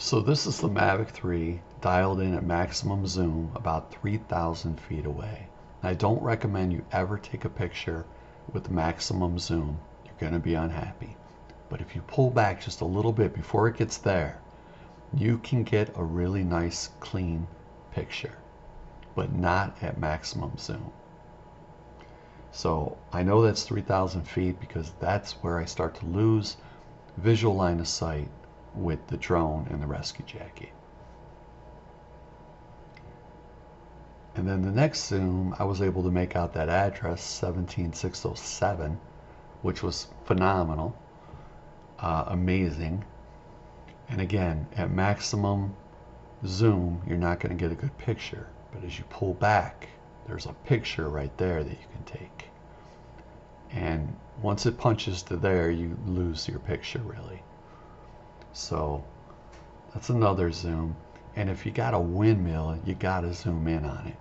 So this is the Mavic 3 dialed in at maximum zoom about 3,000 feet away. I don't recommend you ever take a picture with maximum zoom. You're going to be unhappy. But if you pull back just a little bit before it gets there, you can get a really nice clean picture, but not at maximum zoom. So I know that's 3,000 feet because that's where I start to lose visual line of sight with the drone and the rescue jacket. And then the next zoom, I was able to make out that address 17607, which was phenomenal, amazing. And again, at maximum zoom, you're not going to get a good picture. But as you pull back, there's a picture right there that you can take. And once it punches to there, you lose your picture really. So that's another zoom. And if you got a windmill, you got to zoom in on it.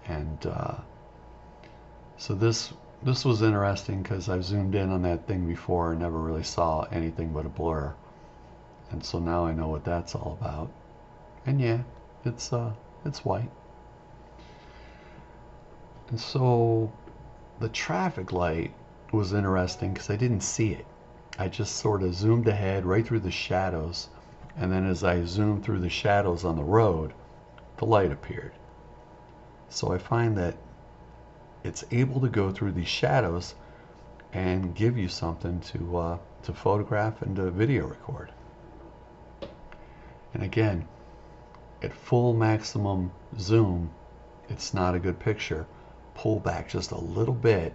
And so this was interesting because I've zoomed in on that thing before and never really saw anything but a blur. And so now I know what that's all about. And yeah, it's white. And so the traffic light was interesting because I didn't see it. I just sort of zoomed ahead right through the shadows, and then as I zoomed through the shadows on the road, the light appeared. So I find that it's able to go through these shadows and give you something to photograph and to video record. And again, at full maximum zoom, it's not a good picture. Pull back just a little bit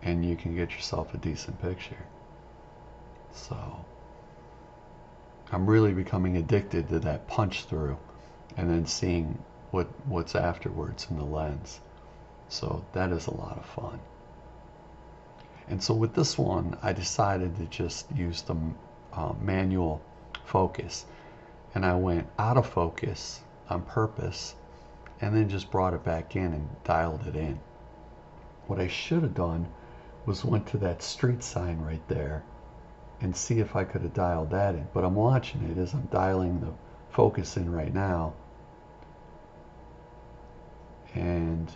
and you can get yourself a decent picture. So I'm really becoming addicted to that punch through and then seeing what's afterwards in the lens. So that is a lot of fun. And so with this one, I decided to just use the manual focus, and I went out of focus on purpose and then just brought it back in and dialed it in. What I should have done was went to that street sign right there and see if I could have dialed that in. But I'm watching it as I'm dialing the focus in right now. And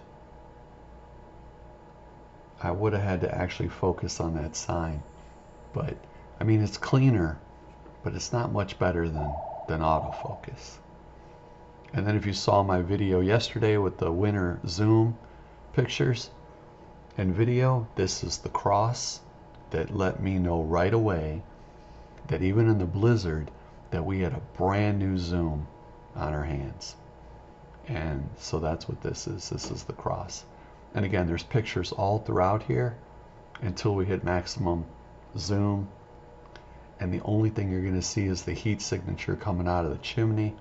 I would have had to actually focus on that sign. But I mean, it's cleaner, but it's not much better than autofocus. And then if you saw my video yesterday with the winter zoom pictures and video, this is the cross that let me know right away that even in the blizzard that we had a brand new zoom on our hands. And so that's what this is. This is the cross. And again, there's pictures all throughout here until we hit maximum zoom. And the only thing you're going to see is the heat signature coming out of the chimney.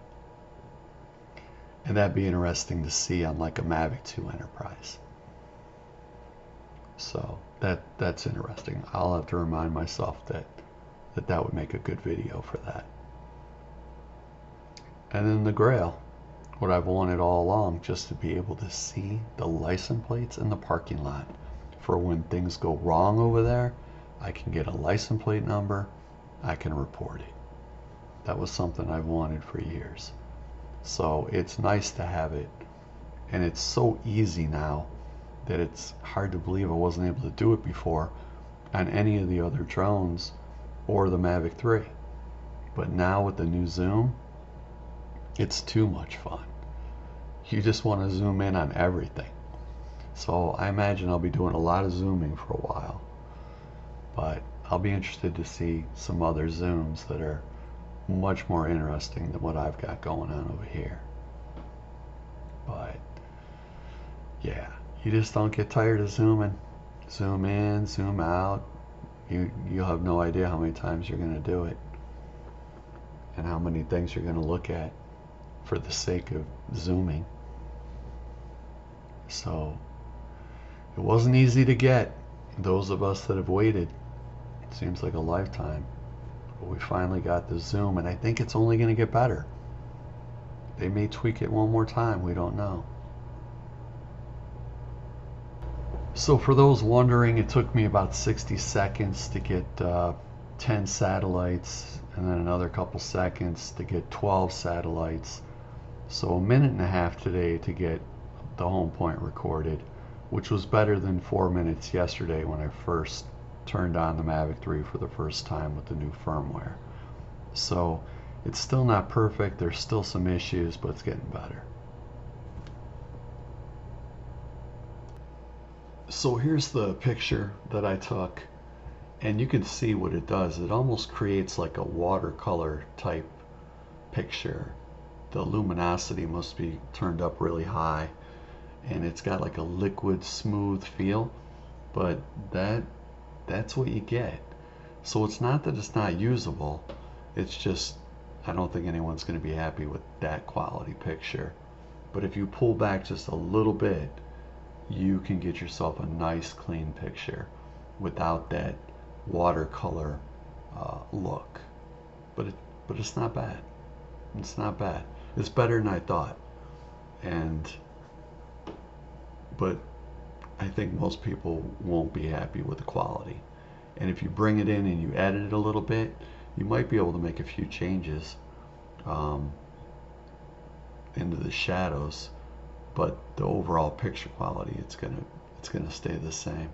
And that'd be interesting to see on like a Mavic 2 Enterprise. So that's interesting. I'll have to remind myself that would make a good video for that. And then the Grail, what I've wanted all along, just to be able to see the license plates in the parking lot. For when things go wrong over there, I can get a license plate number, I can report it. That was something I've wanted for years. So it's nice to have it, and it's so easy now that it's hard to believe I wasn't able to do it before on any of the other drones or the Mavic 3. But now with the new zoom, it's too much fun. You just want to zoom in on everything. So I imagine I'll be doing a lot of zooming for a while, but I'll be interested to see some other zooms that are much more interesting than what I've got going on over here. But yeah, you just don't get tired of zooming. Zoom in, zoom out. You'll have no idea how many times you're going to do it and how many things you're going to look at for the sake of zooming. So it wasn't easy to get. Those of us that have waited, it seems like a lifetime, but we finally got the zoom, and I think it's only going to get better. They may tweak it one more time, we don't know. So for those wondering, it took me about 60 seconds to get 10 satellites and then another couple seconds to get 12 satellites. So a minute and a half today to get the home point recorded, which was better than 4 minutes yesterday when I first turned on the Mavic 3 for the first time with the new firmware. So it's still not perfect, there's still some issues, but it's getting better. So here's the picture that I took, and you can see what it does. It almost creates like a watercolor type picture. The luminosity must be turned up really high, and it's got like a liquid smooth feel, but that's what you get. So it's not that it's not usable, it's just I don't think anyone's going to be happy with that quality picture. But if you pull back just a little bit, you can get yourself a nice clean picture without that watercolor look. But it's not bad. It's not bad. It's better than I thought. But I think most people won't be happy with the quality. And if you bring it in and you edit it a little bit, you might be able to make a few changes into the shadows, but the overall picture quality, it's gonna stay the same.